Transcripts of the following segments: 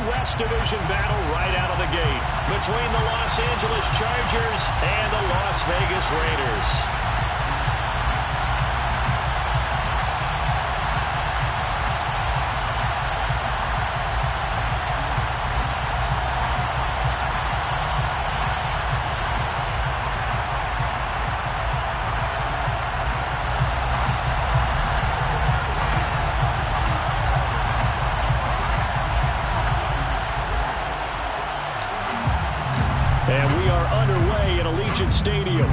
West Division battle right out of the gate between the Los Angeles Chargers and the Las Vegas Raiders. And we are underway at Allegiant Stadium.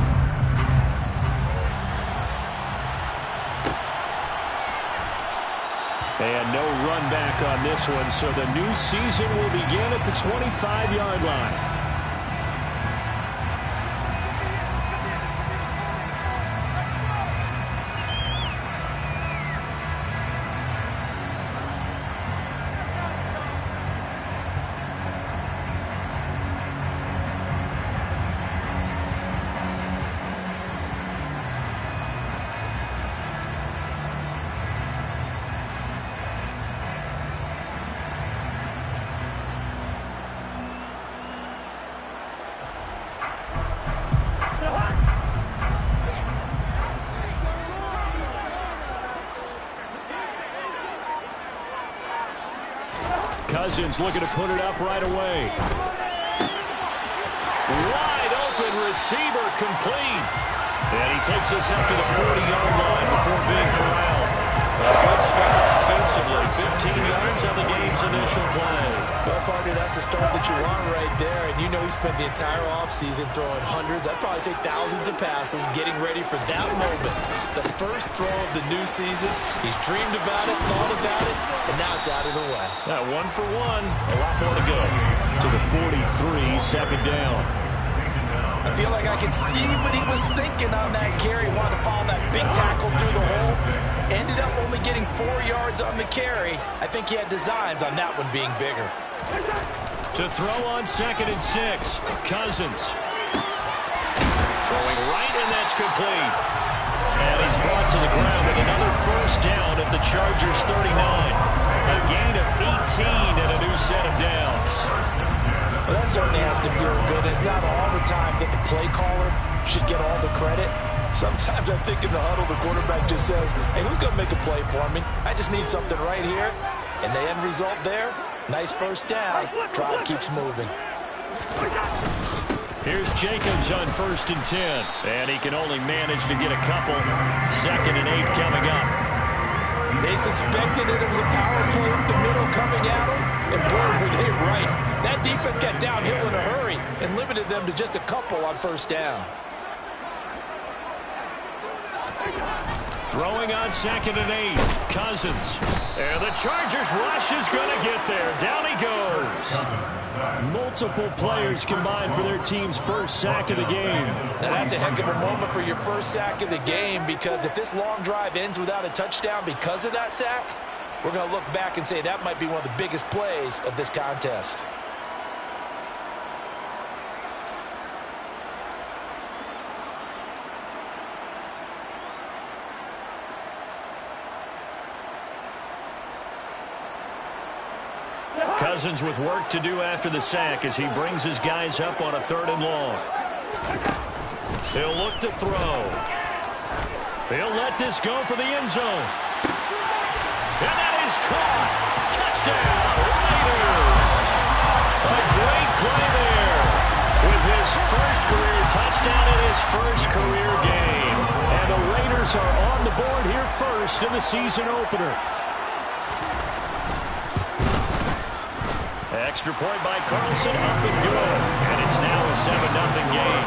And no run back on this one, so the new season will begin at the 25-yard line. Cousins looking to put it up right away. Wide open receiver complete. And he takes us up to the 40-yard line before being corralled. A good start offensively. 15 yards on the game's initial play. Well, partner, that's the start that you want right there. And you know he spent the entire offseason throwing hundreds, I'd probably say thousands of passes, getting ready for that moment. The first throw of the new season. He's dreamed about it, thought about it, and now it's out of the way. Now 1 for 1. A lot more to go. To the 43, second down. I feel like I can see what he was thinking on that carry. Wanted to follow that big tackle through the hole. Ended up only getting 4 yards on the carry. I think he had designs on that one being bigger. To throw on 2nd and 6. Cousins. Throwing right, and that's complete. And he's brought to the ground with another first down at the Chargers 39. A gain of 18 and a new set of downs. Well, that certainly has to feel good. It's not all the time that the play caller should get all the credit. Sometimes I think in the huddle, the quarterback just says, hey, who's going to make a play for me? I just need something right here. And the end result there, nice first down. Drive keeps moving. Here's Jacobs on 1st and 10. And he can only manage to get a couple. 2nd and 8 coming up. They suspected that it was a power play up the middle coming at them. And boy, were they right. That defense got downhill in a hurry and limited them to just a couple on first down. Throwing on 2nd and 8. Cousins. And the Chargers rush is going to get there. Down he goes. Multiple players combined for their team's first sack of the game. Now that's a heck of a moment for your first sack of the game, because if this long drive ends without a touchdown because of that sack, we're going to look back and say that might be one of the biggest plays of this contest. Cousins with work to do after the sack as he brings his guys up on a 3rd and long. He'll look to throw. He'll let this go for the end zone. And that is caught. Touchdown, Raiders. A great play there with his first career touchdown in his first career game. And the Raiders are on the board here first in the season opener. Extra point by Carlson, up and good. And it's now a 7-0 game.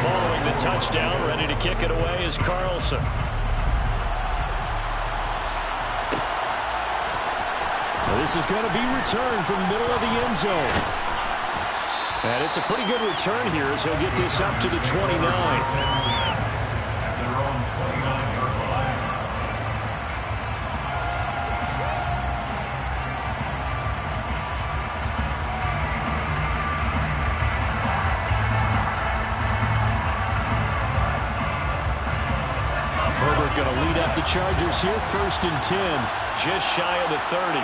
Following the touchdown, ready to kick it away is Carlson. Well, this is going to be returned from the middle of the end zone. And it's a pretty good return here as he'll get this up to the 29. going to lead up the Chargers here, 1st and 10. Just shy of the 30.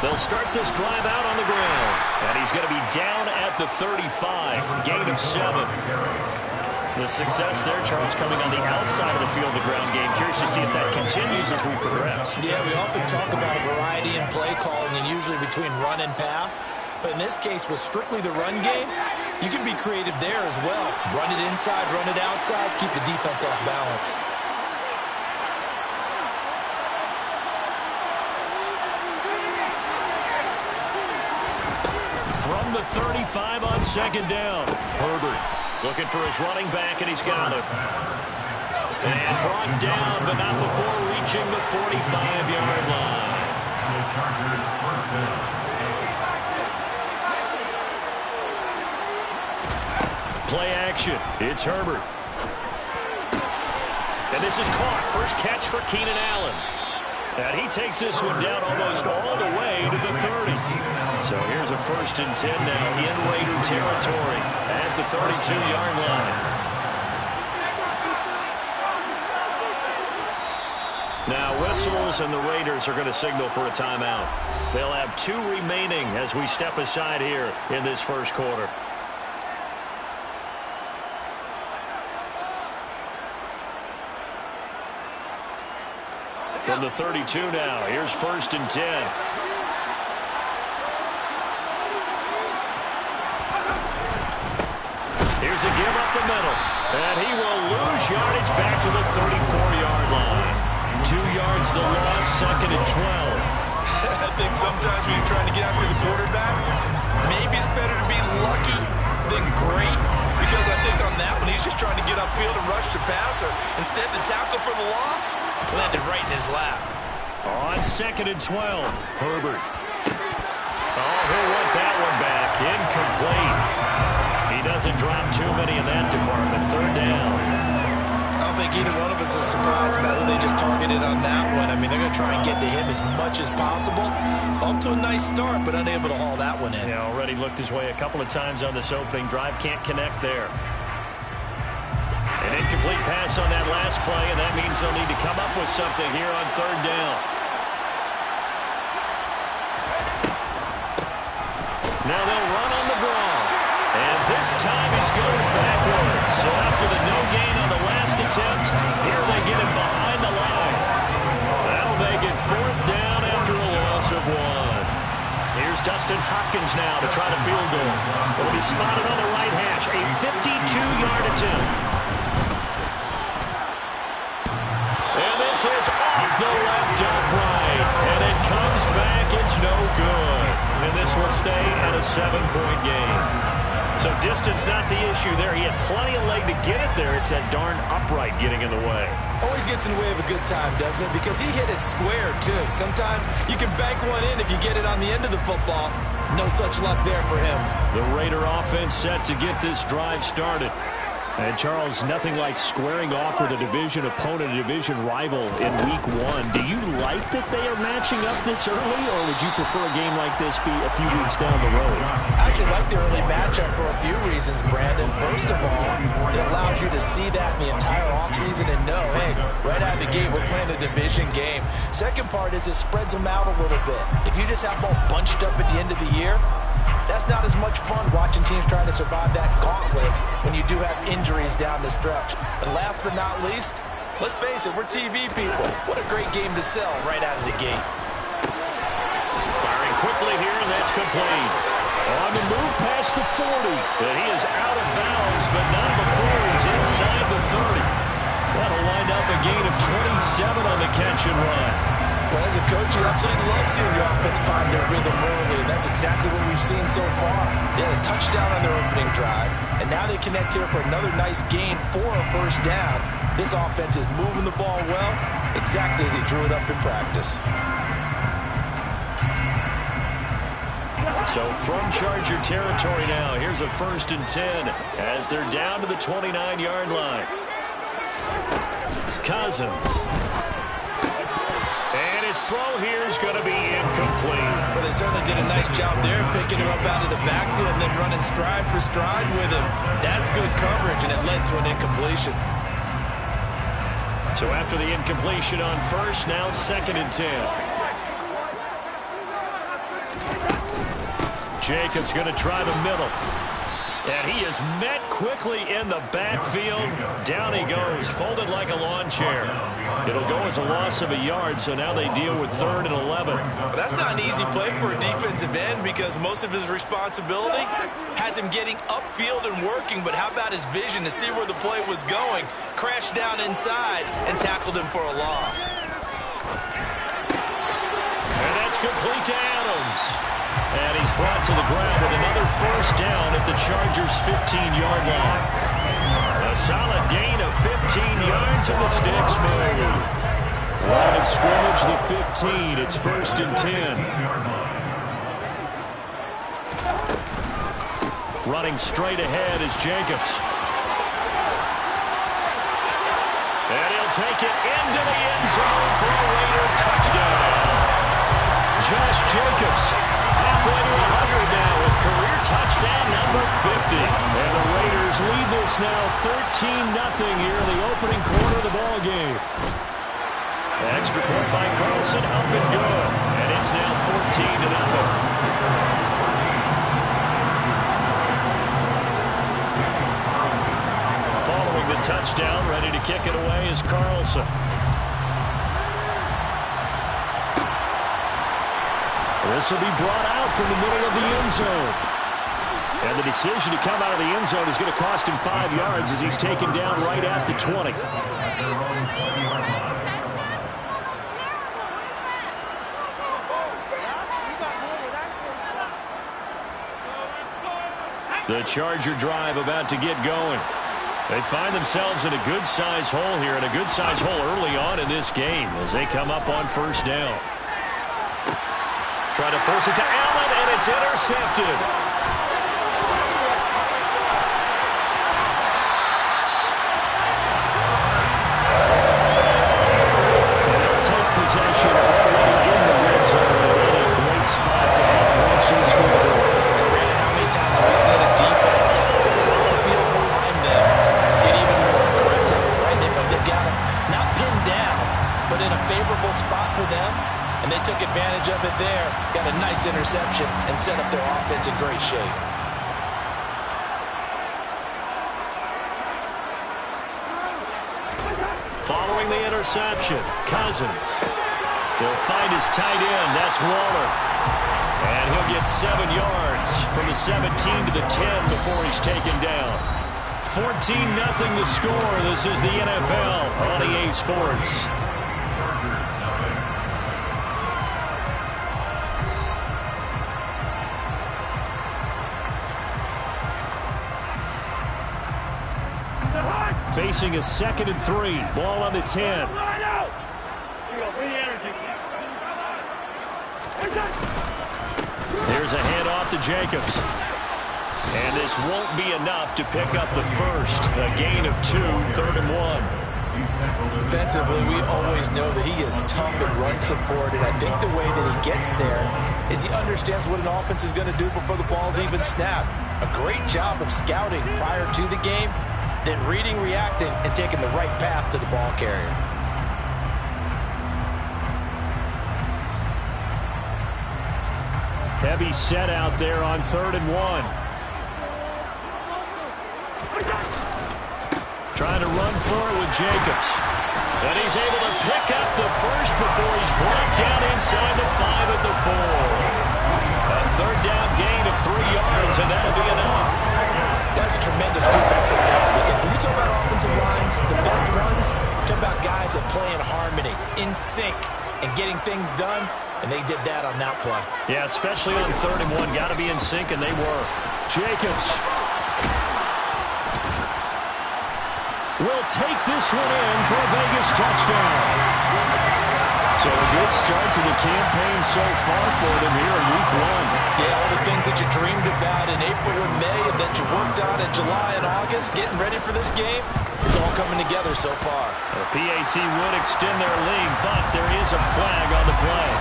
They'll start this drive out on the ground. And he's going to be down at the 35. Gain of 7. The success there, Charles, coming on the outside of the field, the ground game. Curious to see if that continues as we progress. Yeah, we often talk about a variety in play calling and usually between run and pass. But in this case, with strictly the run game, you can be creative there as well. Run it inside, run it outside, keep the defense off balance. From the 35 on 2nd down, Herbert looking for his running back, and he's got it. And brought down, but not before reaching the 45-yard line. The Chargers first down. Play action. It's Herbert. And this is caught. First catch for Keenan Allen. And he takes this one down almost all the way to the 30. So here's a 1st and 10 now in Raider territory at the 32-yard line. Now whistles, and the Raiders are going to signal for a timeout. They'll have 2 remaining as we step aside here in this first quarter. From the 32 now, here's 1st and 10. Here's a give up the middle, and he will lose yardage back to the 34-yard line. 2 yards the loss, 2nd and 12. I think sometimes when you're trying to get after the quarterback, maybe it's better to be lucky than great, because I think on that one he's just trying to get upfield and rush the passer. Instead, the tackle for the loss landed right in his lap. On 2nd and 12, Herbert. Oh, he'll want that one back. Incomplete. He doesn't drop too many in that department. 3rd down. I don't think either one of us is surprised about who they just targeted on that one. I mean, they're going to try and get to him as much as possible. Off to a nice start, but unable to haul that one in. Yeah, already looked his way a couple of times on this opening drive. Can't connect there. An incomplete pass on that last play, and that means they'll need to come up with something here on 3rd down. Now they'll run on the draw. And this time he's going backwards. So after the no gain on the last attempt, here they get him behind the line. That'll make it 4th down after a loss of 1. Here's Dustin Hopkins now to try to field goal. It'll be spotted on the right hash. A 52-yard attempt. And this is off the left upright. And it comes back. It's no good. And this will stay at a 7-point game. So distance not the issue there. He had plenty of leg to get it there. It's that darn upright getting in the way. Always gets in the way of a good time, doesn't it? Because he hit it square, too. Sometimes you can bank one in if you get it on the end of the football. No such luck there for him. The Raider offense set to get this drive started. And, Charles, nothing like squaring off with a division opponent, a division rival in Week 1. Do you like that they are matching up this early, or would you prefer a game like this be a few weeks down the road? I actually like the early matchup for a few reasons, Brandon. First of all, it allows you to see that the entire offseason and know, hey, right out of the gate, we're playing a division game. Second part is it spreads them out a little bit. If you just have them all bunched up at the end of the year, that's not as much fun watching teams try to survive that gauntlet when you do have injuries down the stretch. And last but not least, let's face it, we're TV people. What a great game to sell right out of the gate. Firing quickly here, and that's complete. On the move past the 40. And he is out of bounds, but not before he's inside the 30. That'll wind up a gain of 27 on the catch and run. Well, as a coach, you absolutely love seeing your offense find their rhythm early, and that's exactly what we've seen so far. They had a touchdown on their opening drive, and now they connect here for another nice gain for a 1st down. This offense is moving the ball well, exactly as he drew it up in practice. So from Charger territory now, here's a 1st and 10 as they're down to the 29-yard line. Cousins. And And his throw here is going to be incomplete. Well, they certainly did a nice job there, picking him up out of the backfield and then running stride for stride with him. That's good coverage, and it led to an incompletion. So after the incompletion on first, now 2nd and 10. Jacobs going to try the middle. And he is met quickly in the backfield. Down he goes, folded like a lawn chair. It'll go as a loss of a yard, so now they deal with 3rd and 11. But that's not an easy play for a defensive end because most of his responsibility has him getting upfield and working, but how about his vision to see where the play was going, crashed down inside, and tackled him for a loss. And that's complete to Adams. And he's brought to the ground with another 1st down at the Chargers' 15-yard line. A solid gain of 15 yards and the sticks move. Line of scrimmage, the 15. It's 1st and 10. Running straight ahead is Jacobs. And he'll take it into the end zone for a Raider touchdown. Josh Jacobs, halfway to 100 now with career touchdown number 50. And the Raiders lead this now 13-0 here in the opening quarter of the ball game. Extra point by Carlson, up and good. And it's now 14-0. Following the touchdown, ready to kick it away is Carlson. This will be brought out from the middle of the end zone. And the decision to come out of the end zone is going to cost him 5 yards as he's taken down right at the 20. The Charger drive about to get going. They find themselves in a good-sized hole here, and a good-sized hole early on in this game as they come up on 1st down. Trying to force it to Allen, and it's intercepted. And they'll take possession already in the red zone. A great spot to add points to the scoreboard. Brandon, how many times have we seen a defense on the field behind them get even more aggressive, right? They've got them not pinned down, but in a favorable spot for them. And they took advantage of it there. Got a nice interception and set up their offense in great shape. Following the interception, Cousins. He'll find his tight end. That's Waller. And he'll get 7 yards from the 17 to the 10 before he's taken down. 14-0 the score. This is the NFL on EA Sports. Facing a 2nd and 3. Ball on the 10. Here's a handoff to Jacobs. And this won't be enough to pick up the first. A gain of 2, 3rd and 1. Defensively, we always know that he is tough in run support, and I think the way that he gets there is he understands what an offense is going to do before the ball's even snapped. A great job of scouting prior to the game, then reading, reacting, and taking the right path to the ball carrier. Heavy set out there on 3rd and 1. Trying to run for it with Jacobs. And he's able to pick up the first before he's brought down inside the 5 at the 4. A 3rd down gain of 3 yards, and that'll be enough. That's a tremendous group effort there, because when you talk about offensive lines, the best ones, talk about guys that play in harmony, in sync, and getting things done, and they did that on that play. Yeah, especially on 3rd and 1. Got to be in sync, and they were. Jacobs will take this one in for a Vegas touchdown. So a good start to the campaign so far for them here in Week 1. Yeah, all the things that you dreamed about in April and May and that you worked on in July and August, getting ready for this game, it's all coming together so far. The PAT would extend their lead, but there is a flag on the play.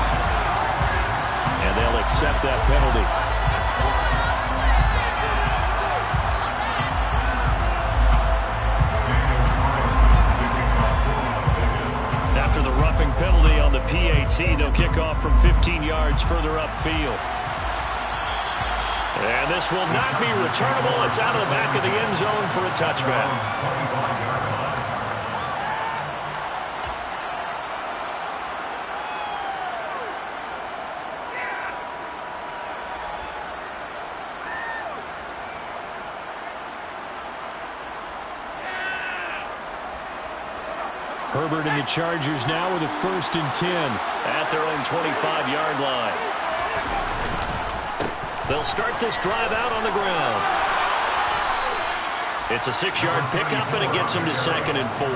And they'll accept that penalty. After the roughing penalty on the PAT, they'll kick off from 15 yards further upfield. And this will not be returnable. It's out of the back of the end zone for a touchback. Herbert and the Chargers now with a 1st and 10 at their own 25-yard line. They'll start this drive out on the ground. It's a 6-yard pickup, and it gets them to 2nd and 4.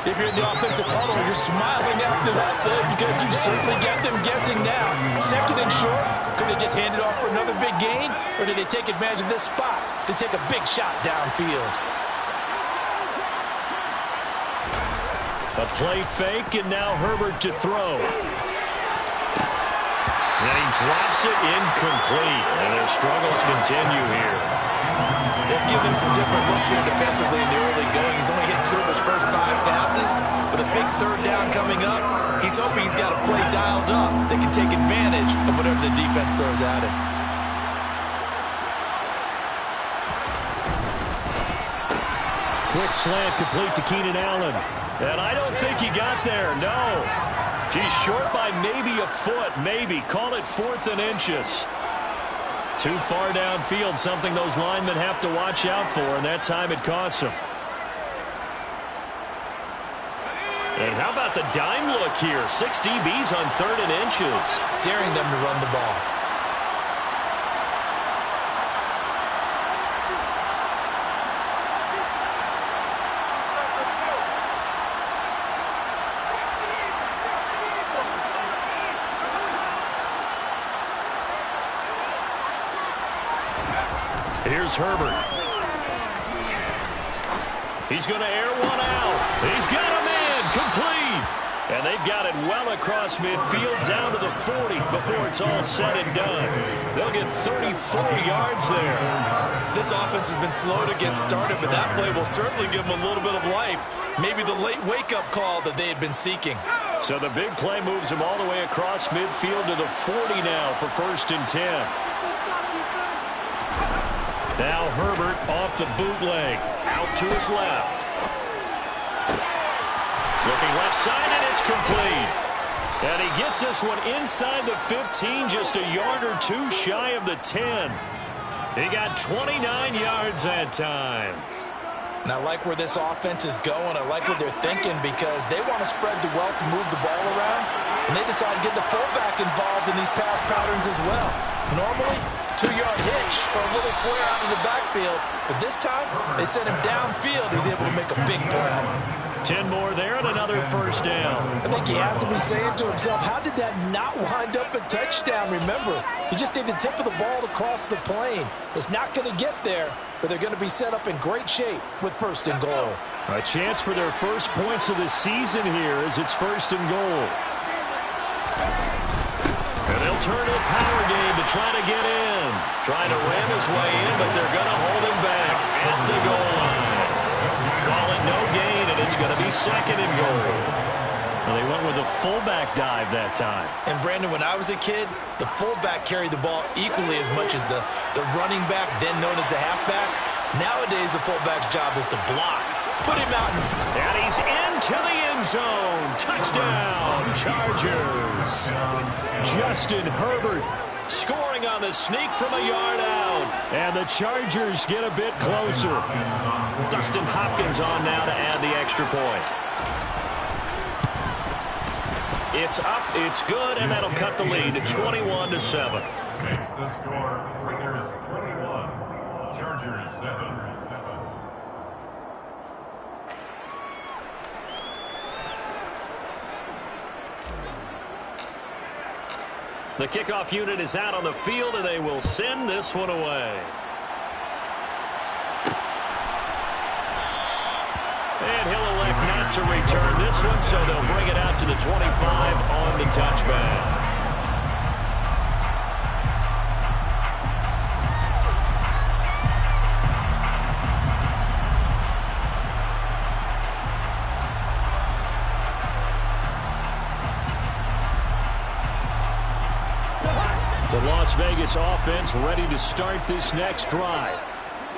If you're in the offensive huddle, you're smiling after that play because you certainly got them guessing now. 2nd and short, could they just hand it off for another big gain, or did they take advantage of this spot to take a big shot downfield? A play fake, and now Herbert to throw. And he drops it incomplete. And their struggles continue here. They're giving some different looks here defensively in the early going. He's only hit 2 of his first 5 passes. With a big 3rd down coming up, he's hoping he's got a play dialed up that can take advantage of whatever the defense throws at him. Quick slant complete to Keenan Allen. And I don't think he got there, no. He's short by maybe a foot, maybe. Call it 4th and inches. Too far downfield, something those linemen have to watch out for, and that time it costs them. And how about the dime look here? 6 DBs on 3rd and inches. Daring them to run the ball. Here's Herbert. He's going to air one out. He's got a man complete. And they've got it well across midfield down to the 40 before it's all said and done. They'll get 34 yards there. This offense has been slow to get started, but that play will certainly give them a little bit of life. Maybe the late wake-up call that they had been seeking. So the big play moves them all the way across midfield to the 40 now for 1st and 10. Now Herbert off the bootleg. Out to his left. Looking left side, and it's complete. And he gets this one inside the 15, just a yard or 2 shy of the 10. He got 29 yards that time. And I like where this offense is going. I like what they're thinking because they want to spread the wealth and move the ball around. And they decide to get the fullback involved in these pass patterns as well. Normally, 2-yard hitch or a little flare out of the backfield. But this time, they sent him downfield. He's able to make a big play. 10 more there and another 1st down. I think he has to be saying to himself, how did that not wind up a touchdown? Remember, you just need the tip of the ball to cross the plane. It's not going to get there, but they're going to be set up in great shape with 1st and goal. A chance for their first points of the season here as it's 1st and goal. And they'll turn to a power game to try to get in. Trying to ram his way in, but they're going to hold him back at the goal line. Call it no gain, and it's going to be 2nd and goal. Well, they went with a fullback dive that time. And, Brandon, when I was a kid, the fullback carried the ball equally as much as the running back, then known as the halfback. Nowadays, the fullback's job is to block. Put him out. And he's into the end zone. Touchdown, Chargers. Justin Herbert scoring on the sneak from a yard out. And the Chargers get a bit closer. Dustin Hopkins on now to add the extra point. It's up, it's good, and that'll cut the lead to 21-7. Makes the score, Raiders 21, Chargers 7. The kickoff unit is out on the field, and they will send this one away. And he'll elect not to return this one, so they'll bring it out to the 25 on the touchback. The Las Vegas offense ready to start this next drive.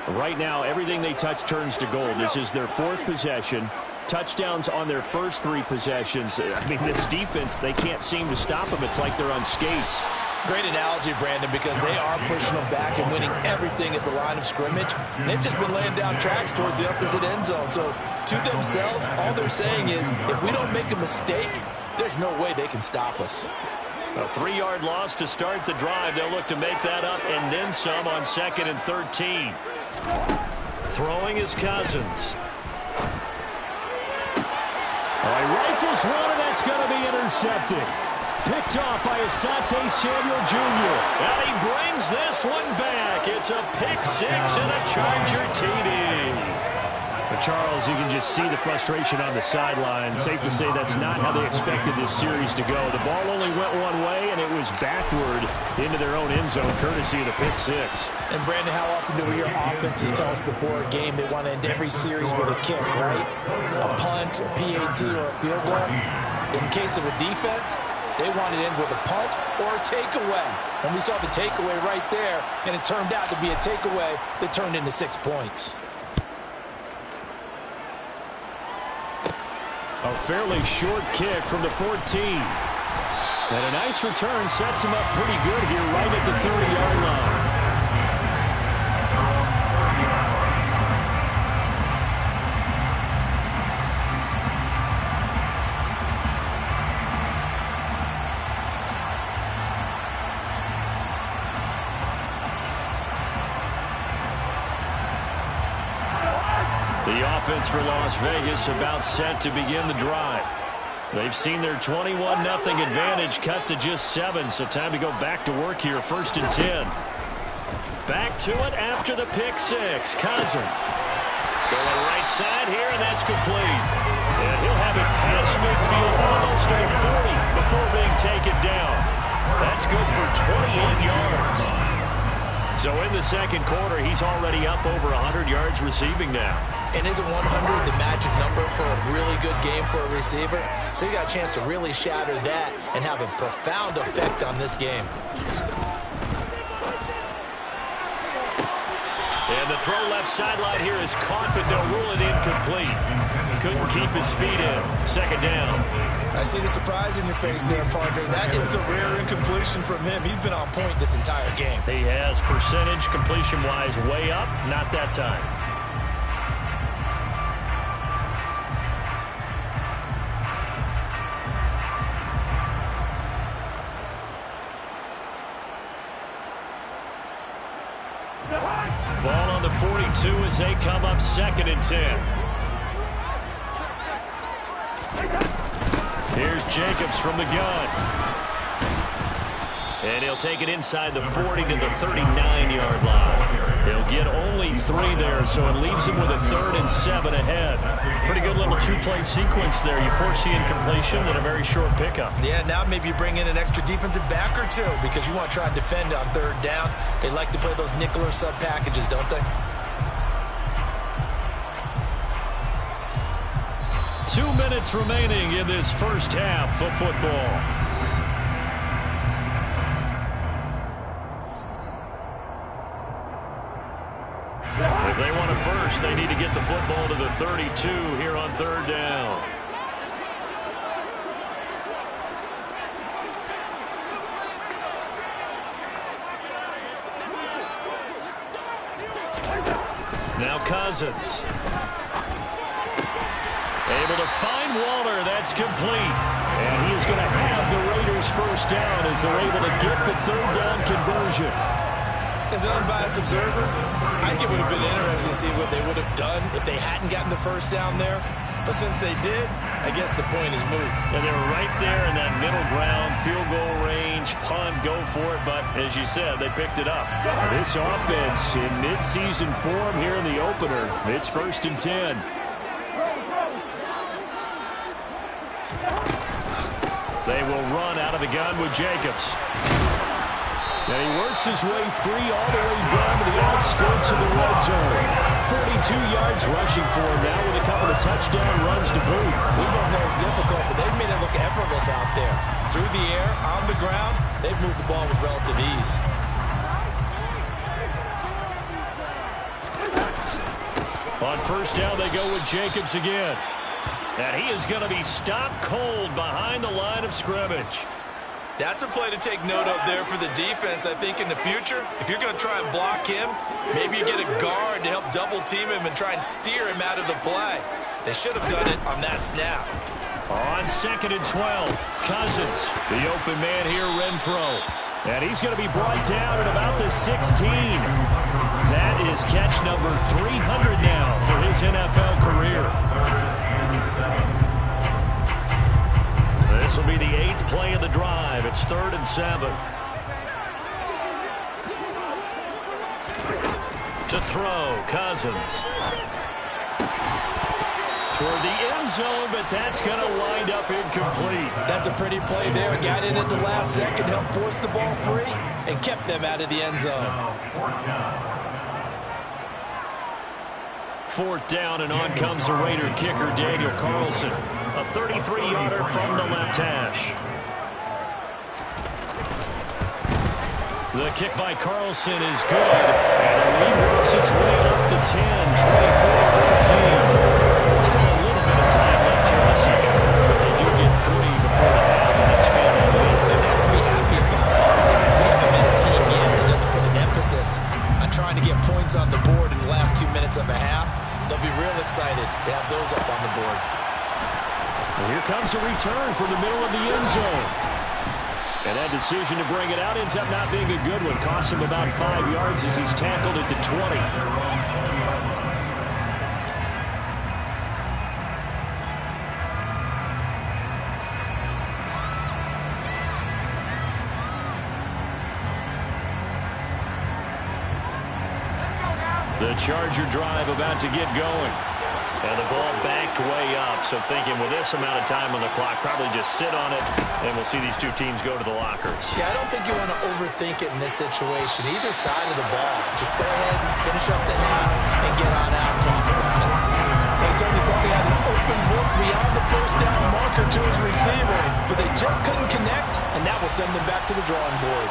Right now, everything they touch turns to gold. This is their 4th possession. Touchdowns on their first 3 possessions. I mean, this defense, they can't seem to stop them. It's like they're on skates. Great analogy, Brandon, because they are pushing them back and winning everything at the line of scrimmage. And they've just been laying down tracks towards the opposite end zone. So, to themselves, all they're saying is, if we don't make a mistake, there's no way they can stop us. A 3-yard loss to start the drive. They'll look to make that up and then some on 2nd and 13. Throwing is Cousins. All right, rifles one, and that's going to be intercepted. Picked off by Asante Samuel Jr. And he brings this one back. It's a pick 6 and a Charger TD. But Charles, you can just see the frustration on the sideline. Safe to say that's not how they expected this series to go. The ball only went one way, and it was backward into their own end zone, courtesy of the pick 6. And, Brandon, how often do we hear offenses tell us before a game they want to end every series with a kick, right? A punt, a PAT, or a field goal. In case of a defense, they want to end with a punt or a takeaway. And we saw the takeaway right there, and it turned out to be a takeaway that turned into 6 points. A fairly short kick from the 14. And a nice return sets him up pretty good here right at the 30-yard line. The offense for Las Vegas about set to begin the drive. They've seen their 21-0 advantage cut to just 7, so time to go back to work here, 1st and 10. Back to it after the pick 6. Cousin going right side here, and that's complete. And he'll have it past midfield almost to the 40 before being taken down. That's good for 28 yards. So in the second quarter, he's already up over 100 yards receiving now. And isn't 100 the magic number for a really good game for a receiver? So he got a chance to really shatter that and have a profound effect on this game. And the throw left sideline here is caught, but they'll rule it incomplete. Couldn't keep his feet in. 2nd down. I see the surprise in your face there, partner. That is a rare incompletion from him. He's been on point this entire game. He has percentage completion-wise way up. Not that time. Ball on the 42 as they come up 2nd and 10. Here's Jacobs from the gun. And he'll take it inside the 40 to the 39-yard line. He'll get only 3 there, so it leaves him with a 3rd and 7 ahead. Pretty good little 2-play sequence there. You force the incompletion and a very short pickup. Yeah, now maybe you bring in an extra defensive back or 2 because you want to try and defend on 3rd down. They like to play those nickel or sub packages, don't they? 2 minutes remaining in this first half of football. If they want it first, they need to get the football to the 32 here on 3rd down. Now Cousins. Able to find Waller. That's complete. And he is going to have the Raiders first down as they're able to get the 3rd down conversion. As an unbiased observer, I think it would have been interesting to see what they would have done if they hadn't gotten the first down there. But since they did, I guess the point is moot. And they were right there in that middle ground, field goal range, punt, go for it. But as you said, they picked it up. This offense in midseason form here in the opener. It's 1st and 10. They will run out of the gun with Jacobs. And he works his way free all the way down to the outskirts of the red zone. 42 yards rushing for him now with a couple of touchdown runs to boot. We both know it's difficult, but they've made it look effortless out there. Through the air, on the ground, they've moved the ball with relative ease. On 1st down, they go with Jacobs again. And he is going to be stopped cold behind the line of scrimmage. That's a play to take note of there for the defense. I think in the future, if you're going to try and block him, maybe you get a guard to help double team him and try and steer him out of the play. They should have done it on that snap. On 2nd and 12, Cousins, the open man here, Renfro. And he's going to be brought down at about the 16. That is catch number 300 now for his NFL career. This will be the 8th play of the drive. It's 3rd and 7. To throw, Cousins. Toward the end zone, but that's going to wind up incomplete. That's a pretty play there. Got in at the last second, helped force the ball free, and kept them out of the end zone. 4th down, and on comes the Raider kicker, Daniel Carlson. A 33-yarder from the left hash. The kick by Carlson is good. And the lead works its way up to 10, 24-14. Still a little bit of time left here in the second quarter, but they do get 3 before the half and expand the lead. They have to be happy about that. We haven't met a team yet that doesn't put an emphasis on trying to get points on the board in the last 2 minutes of a half. They'll be real excited to have those up on the board. Well, here comes a return from the middle of the end zone. And that decision to bring it out ends up not being a good one. Cost him about 5 yards as he's tackled at the 20. The Charger drive about to get going. And the ball backed way up, so thinking with this amount of time on the clock, probably just sit on it, and we'll see these two teams go to the lockers. Yeah, I don't think you want to overthink it in this situation. Either side of the ball. Just go ahead and finish up the half and get on out and talk about it. They certainly thought he had an open look beyond the 1st down marker to his receiver, but they just couldn't connect, and that will send them back to the drawing board.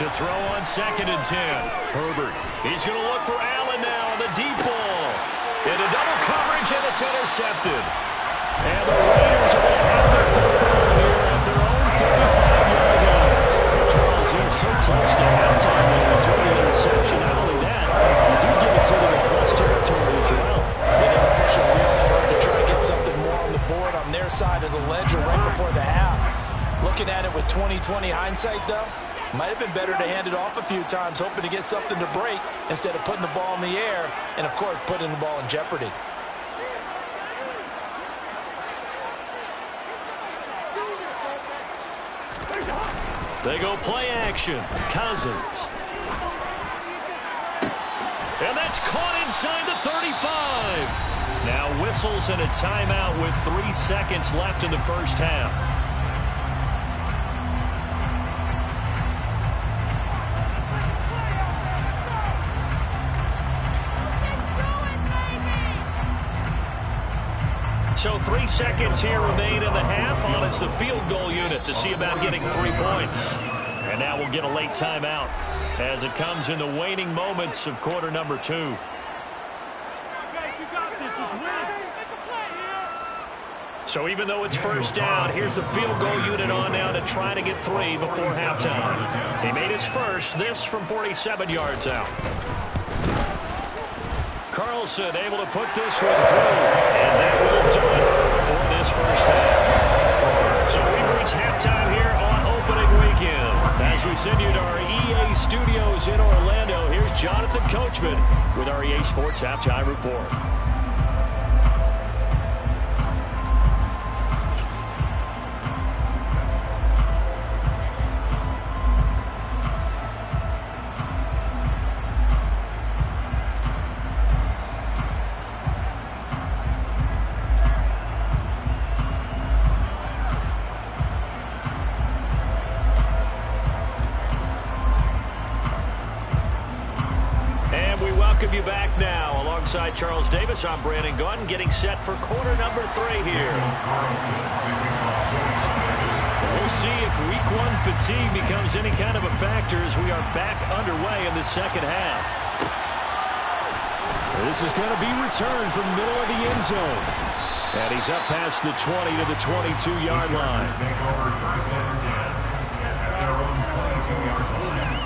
To throw on 2nd and 10. Herbert. He's going to look for Allen now on the deep ball. Into double coverage, and it's intercepted. And the Raiders are going to have their football here at their own 35-yard line. Charles, they're so close to halftime there to throw the interception. Not only that, you do give it to them in plus territory as well. They got to push it real hard to try to get something more on the board on their side of the ledger right before the half. Looking at it with 20/20 hindsight, though, might have been better to hand it off a few times, hoping to get something to break instead of putting the ball in the air and, of course, putting the ball in jeopardy. They go play action. Cousins. And that's caught inside the 35. Now whistles and a timeout with 3 seconds left in the first half. So 3 seconds here remain in the half. On it's the field goal unit to see about getting 3 points. And now we'll get a late timeout as it comes in the waning moments of quarter number 2. So even though it's first down, here's the field goal unit on now to try to get 3 before halftime. He made his first, this from 47 yards out. Carlson able to put this one through, and that will do it for this first half. So we've reached halftime here on opening weekend as we we send you to our EA studios in Orlando. Here's Jonathan Coachman with our EA Sports Halftime Report. Welcome you back now. Alongside Charles Davis, I'm Brandon Gaudin, getting set for quarter number 3 here. We'll see if week 1 fatigue becomes any kind of a factor as we are back underway in the second half. This is going to be returned from the middle of the end zone. And he's up past the 20 to the 22-yard line. Take over first and 10 at their own 22-yard line.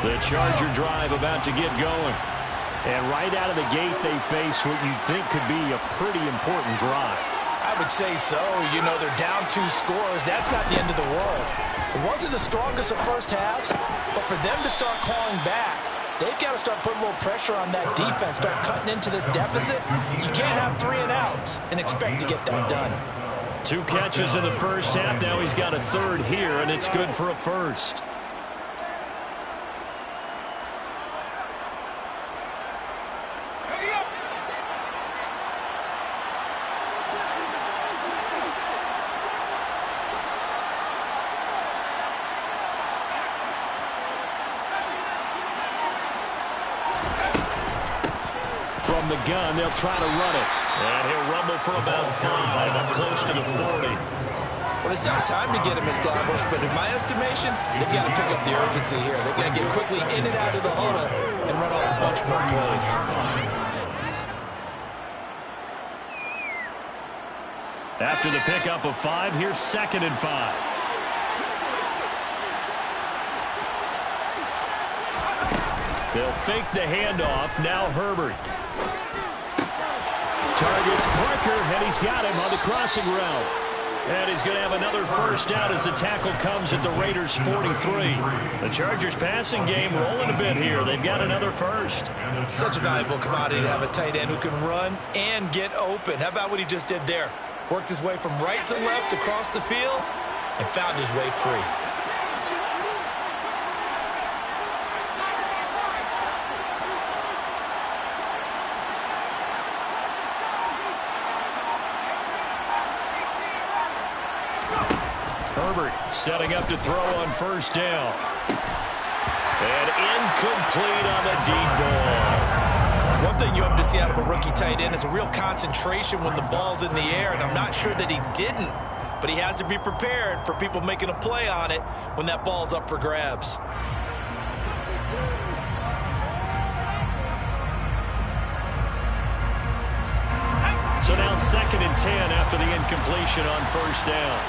The Charger drive about to get going. And right out of the gate, they face what you think could be a pretty important drive. I would say so. You know, they're down 2 scores. That's not the end of the world. It wasn't the strongest of first halves, but for them to start clawing back, they've got to start putting a little pressure on that defense, start cutting into this deficit. You can't have 3 and outs and expect to get that done. 2 catches in the first half. Now he's got a third here, and it's good for a first. From the gun, they'll try to run it. And he'll rumble for about 5, up close to the 40. Well, it's not time to get him established, but in my estimation, they've got to pick up the urgency here. They've got to get quickly in and out of the huddle and run off a bunch more plays. After the pickup of 5, here's 2nd and 5. They'll fake the handoff. Now Herbert. Targets Parker, and he's got him on the crossing route. And he's going to have another first down as the tackle comes at the Raiders' 43. The Chargers' passing game rolling a bit here. They've got another first. Such a valuable commodity to have a tight end who can run and get open. How about what he just did there? Worked his way from right to left across the field and found his way free. Herbert setting up to throw on first down. And incomplete on the deep ball. One thing you hope to see out of a rookie tight end is a real concentration when the ball's in the air, and I'm not sure that he didn't, but he has to be prepared for people making a play on it when that ball's up for grabs. So now 2nd and 10 after the incompletion on first down.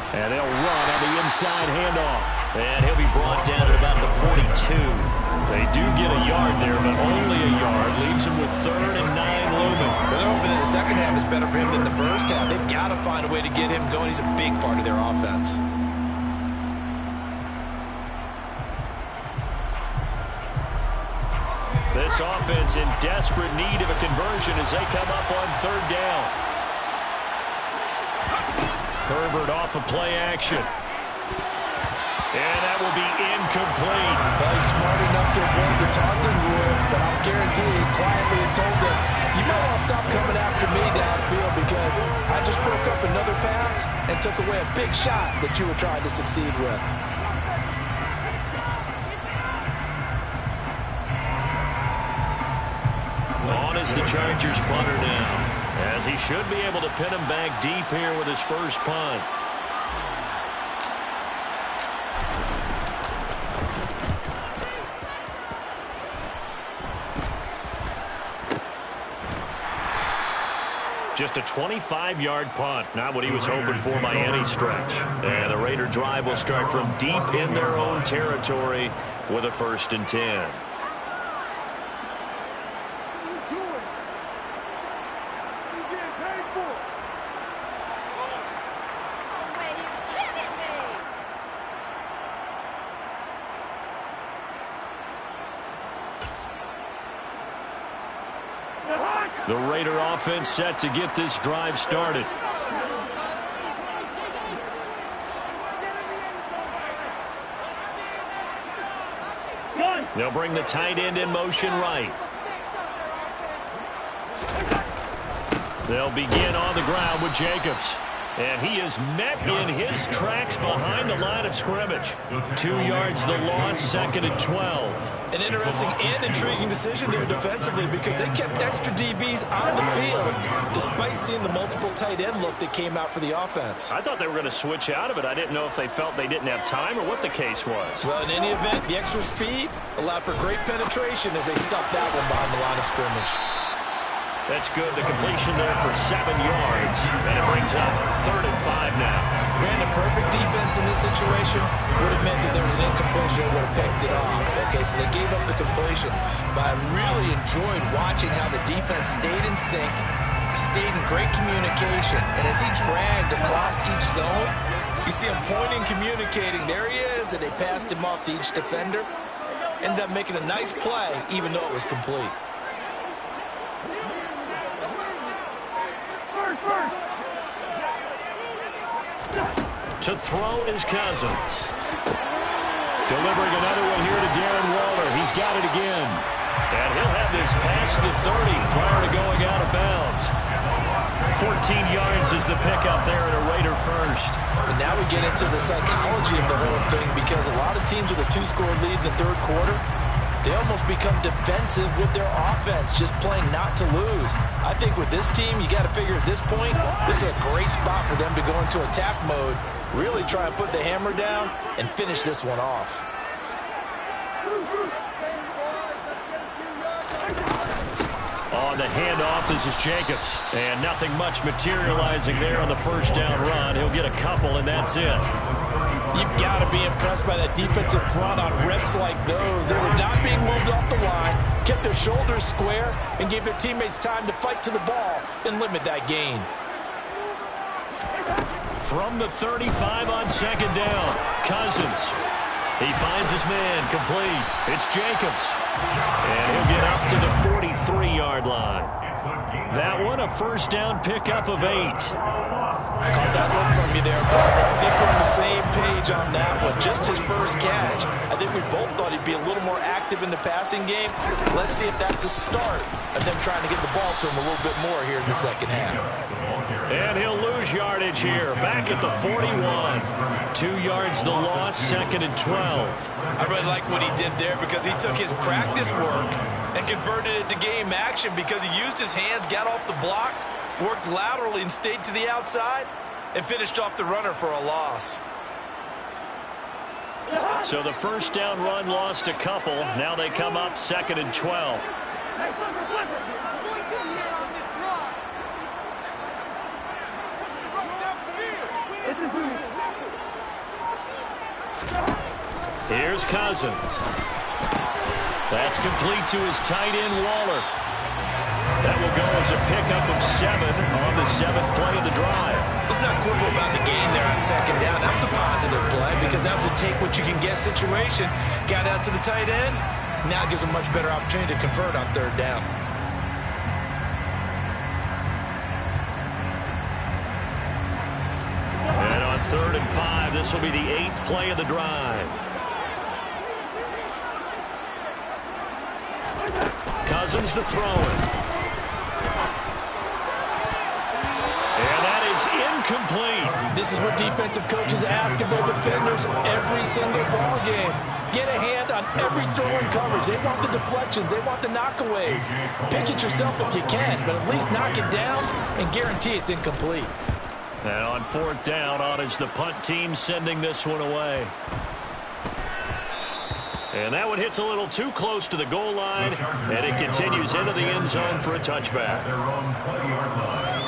And they'll run on the inside handoff. And he'll be brought down at about the 42. They do get a yard there, but only a yard. Leaves him with 3rd and 9 looming. Well, they're hoping that the second half is better for him than the first half. They've got to find a way to get him going. He's a big part of their offense. This offense in desperate need of a conversion as they come up on 3rd down. Herbert off of play action. And that will be incomplete. Well, he's smart enough to avoid the taunting rule, but I'm guaranteed quietly has told them, you might want to stop coming after me downfield because I just broke up another pass and took away a big shot that you were trying to succeed with. On his is the Chargers punter now, as he should be able to pin him back deep here with his first punt. Just a 25-yard punt. Not what he was hoping for by any stretch. And the Raider drive will start from deep in their own territory with a 1st and 10. The Raider offense set to get this drive started. They'll bring the tight end in motion right. They'll begin on the ground with Jacobs. And he is met in his tracks behind the line of scrimmage. 2 yards the loss, 2nd and 12. An interesting and intriguing decision there defensively because they kept extra DBs on the field despite seeing the multiple tight end look that came out for the offense. I thought they were going to switch out of it. I didn't know if they felt they didn't have time or what the case was. Well, in any event, the extra speed allowed for great penetration as they stuffed that one behind the line of scrimmage. That's good. The completion there for 7 yards. And it brings up 3rd and 5 now. Brandon, perfect defense in this situation would have meant that there was an incompletion that would have picked it off. Okay, so they gave up the completion. But I really enjoyed watching how the defense stayed in sync, stayed in great communication. And as he dragged across each zone, you see him pointing, communicating. There he is, and they passed him off to each defender. Ended up making a nice play, even though it was complete. To throw is Cousins. Delivering another one here to Darren Waller. He's got it again. And he'll have this past the 30 prior to going out of bounds. 14 yards is the pickup there at a Raider first. And now we get into the psychology of the whole thing because a lot of teams with a 2-score lead in the 3rd quarter, they almost become defensive with their offense, just playing not to lose. I think with this team, you got to figure at this point, this is a great spot for them to go into attack mode, really try and put the hammer down and finish this one off. On the handoff, this is Jacobs. And nothing much materializing there on the 1st down run. He'll get a couple, and that's it. You've got to be impressed by that defensive front on reps like those. They were not being moved off the line, kept their shoulders square, and gave their teammates time to fight to the ball and limit that gain. From the 35 on 2nd down, Cousins. He finds his man complete. It's Jacobs. And he'll get up to the 43-yard line. That one, a 1st down pickup of 8. Caught that look from you there, partner. I think we're on the same page on that one. Just his first catch. I think we both thought he'd be a little more active in the passing game. Let's see if that's the start of them trying to get the ball to him a little bit more here in the 2nd half. And he'll lose yardage here. Back at the 41. 2 yards the loss, 2nd and 12. I really like what he did there because he took his practice work and converted it to game action because he used his hands, got off the block, worked laterally and stayed to the outside, and finished off the runner for a loss. So the 1st down run lost a couple. Now they come up 2nd and 12. Here's Cousins. That's complete to his tight end, Waller. That will go as a pickup of 7 on the 7th play of the drive. Let's not quibble about the gain there on 2nd down. That was a positive play because that was a take-what-you-can-get situation. Got out to the tight end. Now it gives a much better opportunity to convert on 3rd down. And on 3rd and 5, this will be the 8th play of the drive. Cousins to throw it. And that is incomplete. This This is what defensive coaches ask of their defenders every single ball game. Get a hand on every throw in coverage. They want the deflections. They want the knockaways. Pick it yourself if you can, but at least knock it down and guarantee it's incomplete. And on fourth down, on is the punt team sending this one away. And that one hits a little too close to the goal line, and it continues into the end zone for a touchback. Their own 20-yard line.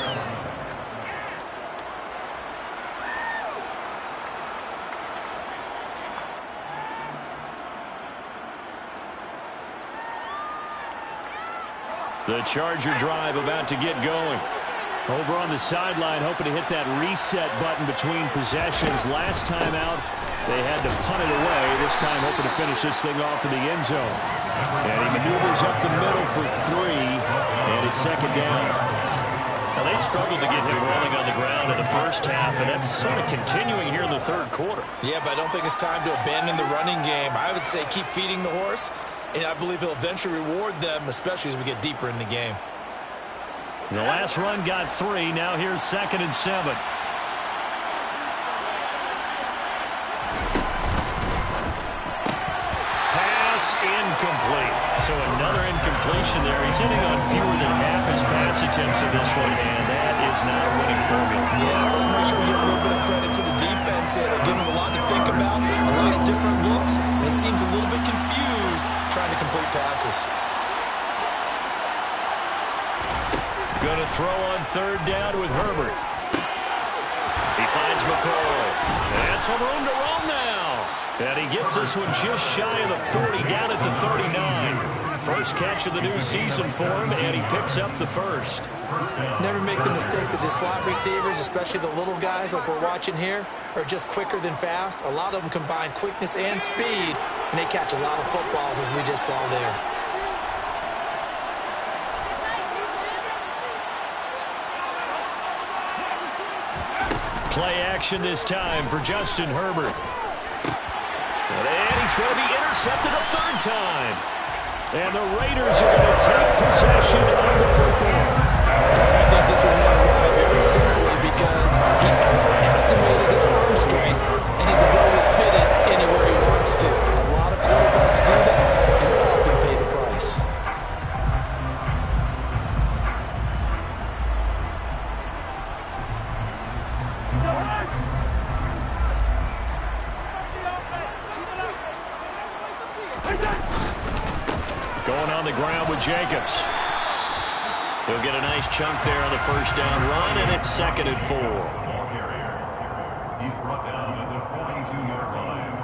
The Charger drive about to get going. Over on the sideline, hoping to hit that reset button between possessions. Last time out, they had to punt it away. This time, hoping to finish this thing off in the end zone. And he maneuvers up the middle for 3, and it's second down. Now, they struggled to get him rolling on the ground in the first half, and that's sort of continuing here in the third quarter. Yeah, but I don't think it's time to abandon the running game. I would say keep feeding the horse, and I believe he'll eventually reward them, especially as we get deeper in the game. The last run got 3. Now here's 2nd and 7. Pass incomplete. So another incompletion there. He's hitting on fewer than half his pass attempts in this one, and that is not a winning formula. Yes, let's make sure we give a little bit of credit to the defense here. They're giving him a lot to think about, a lot of different looks, and he seems a little bit confused trying to complete passes. Going to throw on third down with Herbert. He finds McCoy. And some room to run now. And he gets this one just shy of the 40, down at the 39. First catch of the new season for him, and he picks up the first. Never make the mistake that the slot receivers, especially the little guys like we're watching here, are just quicker than fast. A lot of them combine quickness and speed, and they catch a lot of footballs, as we just saw there. Play action this time for Justin Herbert. And he's going to be intercepted a third time. And the Raiders are going to take possession of the football. I think this will win why very simply because he overestimated his arm strength and his ability to fit it anywhere he wants to. A lot of quarterbacks do that and often pay the price. Going on the ground with Jacobs. He'll get a nice chunk there on the first down run, and it's 2nd and 4. Ball carrier. He's brought down at the 42-yard line.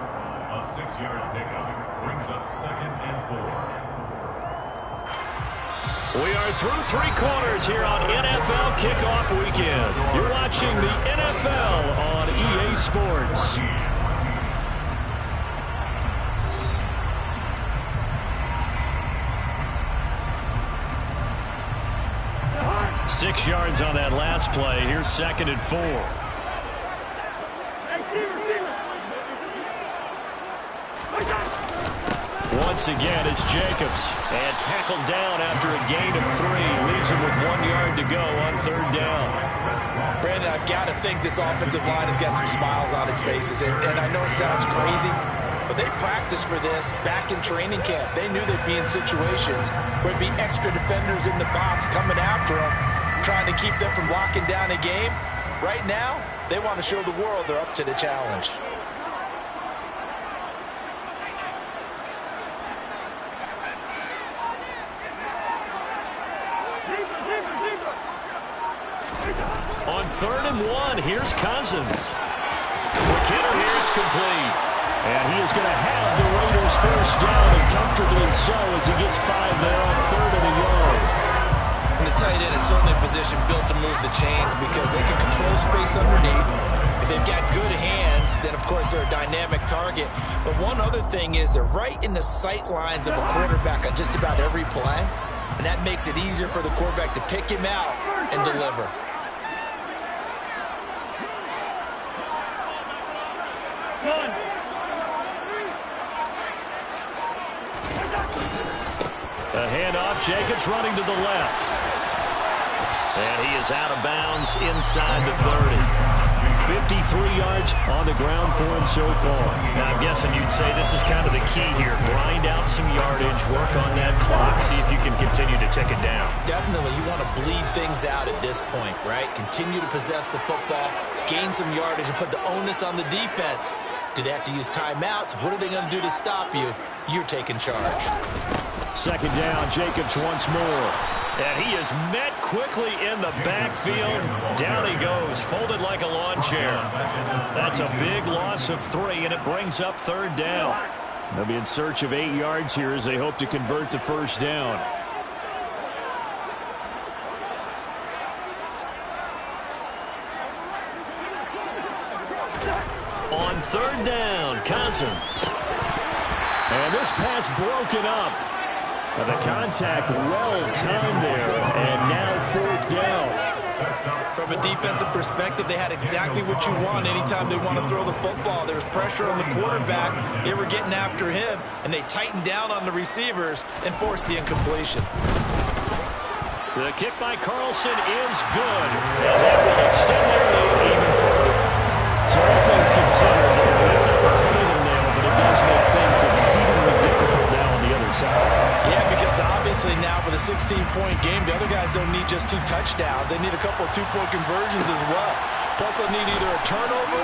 A 6-yard pickup brings up 2nd and 4. We are through 3 quarters here on NFL Kickoff Weekend. You're watching the NFL on EA Sports. 6 yards on that last play. Here's 2nd and 4. Once again, it's Jacobs. And tackled down after a gain of 3. Leaves him with 1 yard to go on third down. Brandon, I've got to think this offensive line has got some smiles on its faces. And I know it sounds crazy, but they practiced for this back in training camp. They knew they'd be in situations where there'd be extra defenders in the box coming after them, trying to keep them from locking down a game. Right now, they want to show the world they're up to the challenge. On 3rd and 1, here's Cousins. McKinnon here, it's complete. And he is going to have the Raiders first down, and comfortably so as he gets 5 there on 3rd and a yard. And the tight end is certainly a position built to move the chains because they can control space underneath. If they've got good hands, then of course they're a dynamic target. But one other thing is they're right in the sight lines of a quarterback on just about every play. And that makes it easier for the quarterback to pick him out and deliver. A handoff, Jacobs running to the left. And he is out of bounds inside the 30. 53 yards on the ground for him so far. Now, I'm guessing you'd say this is kind of the key here. Grind out some yardage, work on that clock, see if you can continue to tick it down. Definitely, you want to bleed things out at this point, right? Continue to possess the football, gain some yardage, and put the onus on the defense. Do they have to use timeouts? What are they going to do to stop you? You're taking charge. Second down, Jacobs once more. And he is met quickly in the backfield. Down he goes, folded like a lawn chair. That's a big loss of 3, and it brings up third down. They'll be in search of 8 yards here as they hope to convert the first down. On third down, Cousins. And this pass broken up. The contact well-timed there, and now fourth down. From a defensive perspective, they had exactly what you want anytime they want to throw the football. There was pressure on the quarterback. They were getting after him, and they tightened down on the receivers and forced the incompletion. The kick by Carlson is good, and that will extend their lead even further. So all things considered, that's not the final nail, but it does make things exceedingly difficult now on the other side. Yeah, because obviously now with a 16-point game, the other guys don't need just 2 touchdowns. They need a couple of 2-point conversions as well. Plus, they'll need either a turnover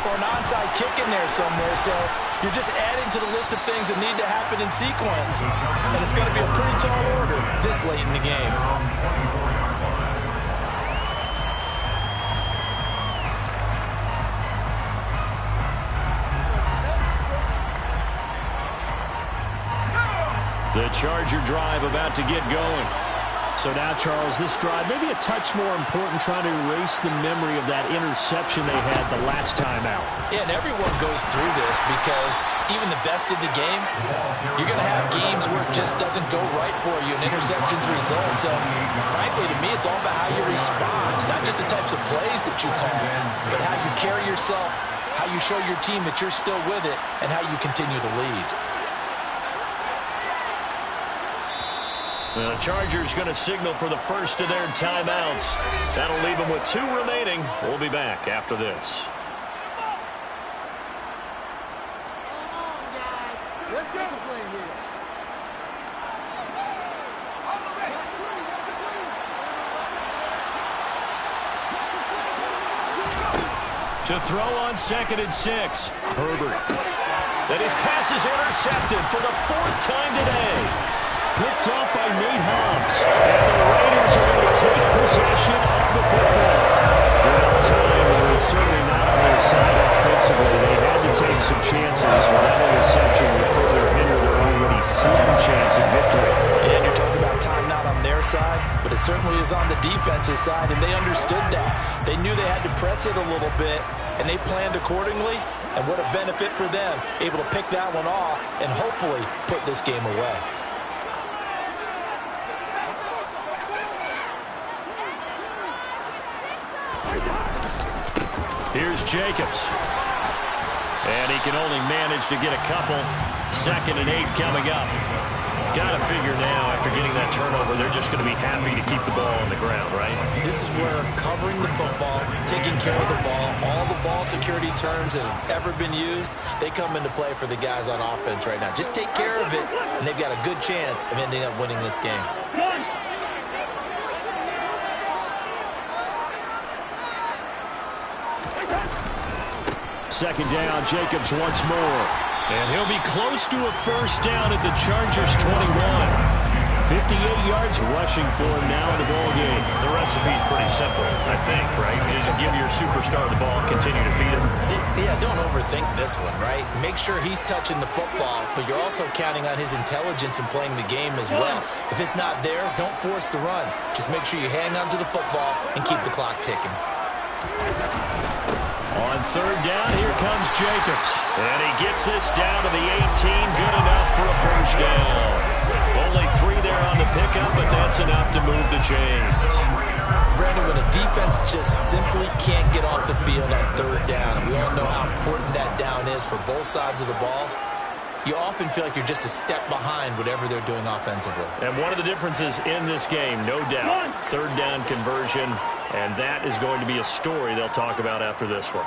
or an onside kick in there somewhere. So you're just adding to the list of things that need to happen in sequence. And it's going to be a pretty tall order this late in the game. The Charger drive about to get going. So now, Charles, this drive maybe a touch more important, trying to erase the memory of that interception they had the last time out. Yeah, and everyone goes through this because even the best in the game, you're going to have games where it just doesn't go right for you, and interceptions result. So, frankly, to me, it's all about how you respond, not just the types of plays that you call, but how you carry yourself, how you show your team that you're still with it, and how you continue to lead. The Chargers going to signal for the first of their timeouts. That'll leave them with 2 remaining. We'll be back after this. Let's get the play here. To throw on 2nd and 6. Herbert. Then his pass is intercepted for the 4th time today. Picked off by Nate Hobbs. And the Raiders are going to take possession of the football. Well, time was certainly not on their side offensively. They had to take some chances. Well, that interception will further hinder their already slim chance of victory. And you're talking about time not on their side, but it certainly is on the defense's side, and they understood that. They knew they had to press it a little bit, and they planned accordingly. And what a benefit for them, able to pick that one off and hopefully put this game away. Here's Jacobs. And he can only manage to get a couple. 2nd and 8 coming up. Got to figure now, after getting that turnover, they're just going to be happy to keep the ball on the ground, right? This is where covering the football, taking care of the ball, all the ball security terms that have ever been used, they come into play for the guys on offense right now. Just take care of it, and they've got a good chance of ending up winning this game. Second down, Jacobs once more. And he'll be close to a first down at the Chargers 21. 58 yards rushing for him now in the ball game. The recipe's pretty simple, I think, right? You just give your superstar the ball, continue to feed him. Yeah, don't overthink this one, right? Make sure he's touching the football, but you're also counting on his intelligence in playing the game as well. If it's not there, don't force the run. Just make sure you hang on to the football and keep the clock ticking. On third down, here comes Jacobs. And he gets this down to the 18. Good enough for a first down. Only 3 there on the pickup, but that's enough to move the chains. Brandon, when a defense just simply can't get off the field on third down, and we all know how important that down is for both sides of the ball, you often feel like you're just a step behind whatever they're doing offensively. And one of the differences in this game, no doubt, third down conversion, and that is going to be a story they'll talk about after this one.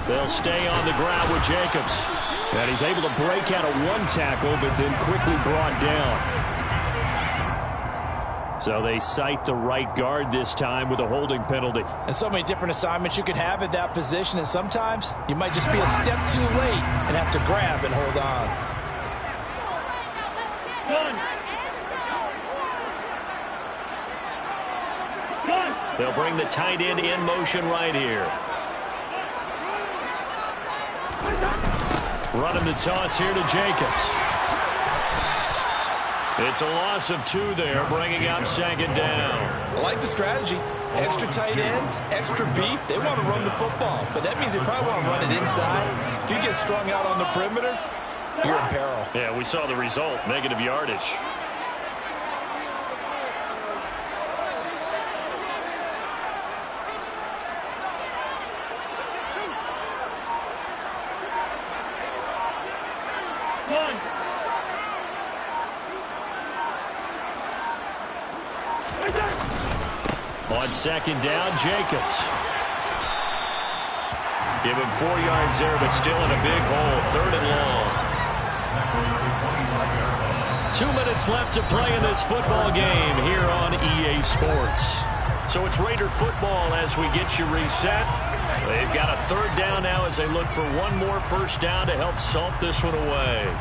They'll stay on the ground with Jacobs. And he's able to break out of one tackle, but then quickly brought down. So they cite the right guard this time with a holding penalty. And so many different assignments you could have at that position, and sometimes you might just be a step too late and have to grab and hold on. They'll bring the tight end in motion right here. Running the toss here to Jacobs. It's a loss of 2 there, bringing up second down. I like the strategy. Extra tight ends, extra beef. They want to run the football, but that means they probably want to run it inside. If you get strung out on the perimeter, you're in peril. Yeah, we saw the result, negative yardage. On second down, Jacobs. Give him 4 yards there, but still in a big hole. Third and long. 2 minutes left to play in this football game here on EA Sports. So it's Raider football as we get you reset. They've got a third down now as they look for one more first down to help salt this one away.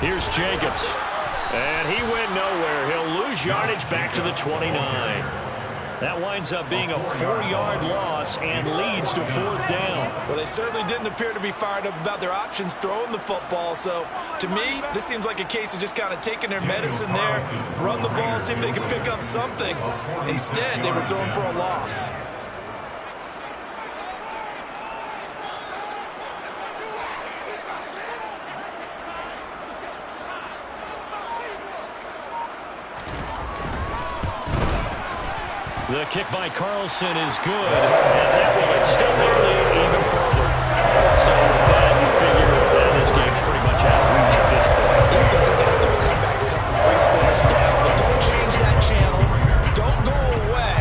Here's Jacobs. And he went nowhere. He'll lose yardage back to the 29. That winds up being a 4-yard loss and leads to fourth down. Well, they certainly didn't appear to be fired up about their options throwing the football. So, to me, this seems like a case of just kind of taking their medicine there, run the ball, see if they can pick up something. Instead, they were throwing for a loss. The kick by Carlson is good, and that will extend their lead even further. So with that, you figure that this game's pretty much out of reach at this point. It's going to take a heck of a comeback to come from 3 scores down, but don't change that channel. Don't go away.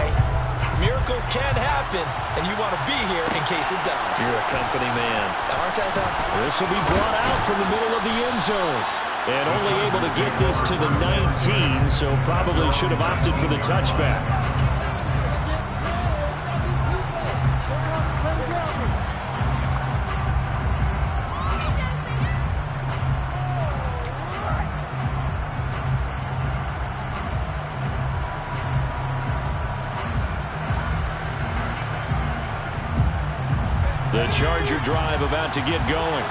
Miracles can happen, and you want to be here in case it does. You're a company man. Aren't I, though? This will be brought out from the middle of the end zone. And only able to get this to the 19, so probably should have opted for the touchback. The Charger drive about to get going.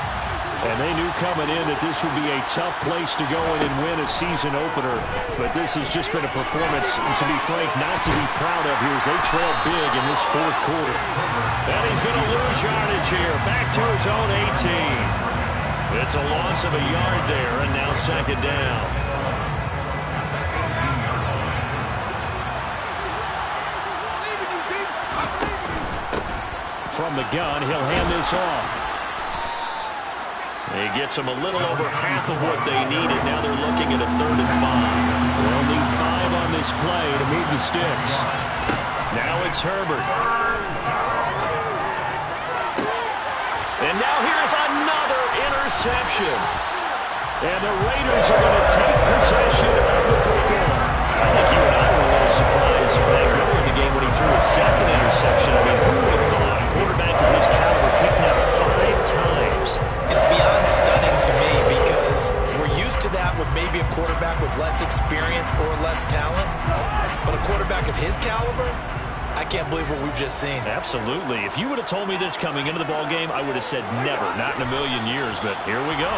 And they knew coming in that this would be a tough place to go in and win a season opener. But this has just been a performance, to be frank, not to be proud of here as they trail big in this fourth quarter. And he's going to lose yardage here. Back to his own 18. It's a loss of a yard there, and now second down. From the gun, he'll hand this off. He gets them a little over half of what they needed. Now they're looking at a 3rd and 5. They'll need 5 on this play to move the sticks. Now it's Herbert. And now here's another interception. And the Raiders are going to take possession of the football. I think you and I were a little surprised back earlier in the game when he threw a second interception. I mean, who would have thought a quarterback of his caliber picking up 5 times? It's beyond stunning to me because we're used to that with maybe a quarterback with less experience or less talent. But a quarterback of his caliber, I can't believe what we've just seen. Absolutely. If you would have told me this coming into the ballgame, I would have said never, not in a million years. But here we go.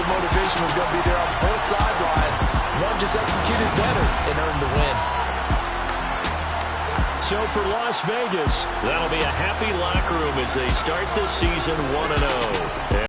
the motivation was going to be there on both sidelines. One just executed better and earned the win. So for Las Vegas, that'll be a happy locker room as they start this season 1-0.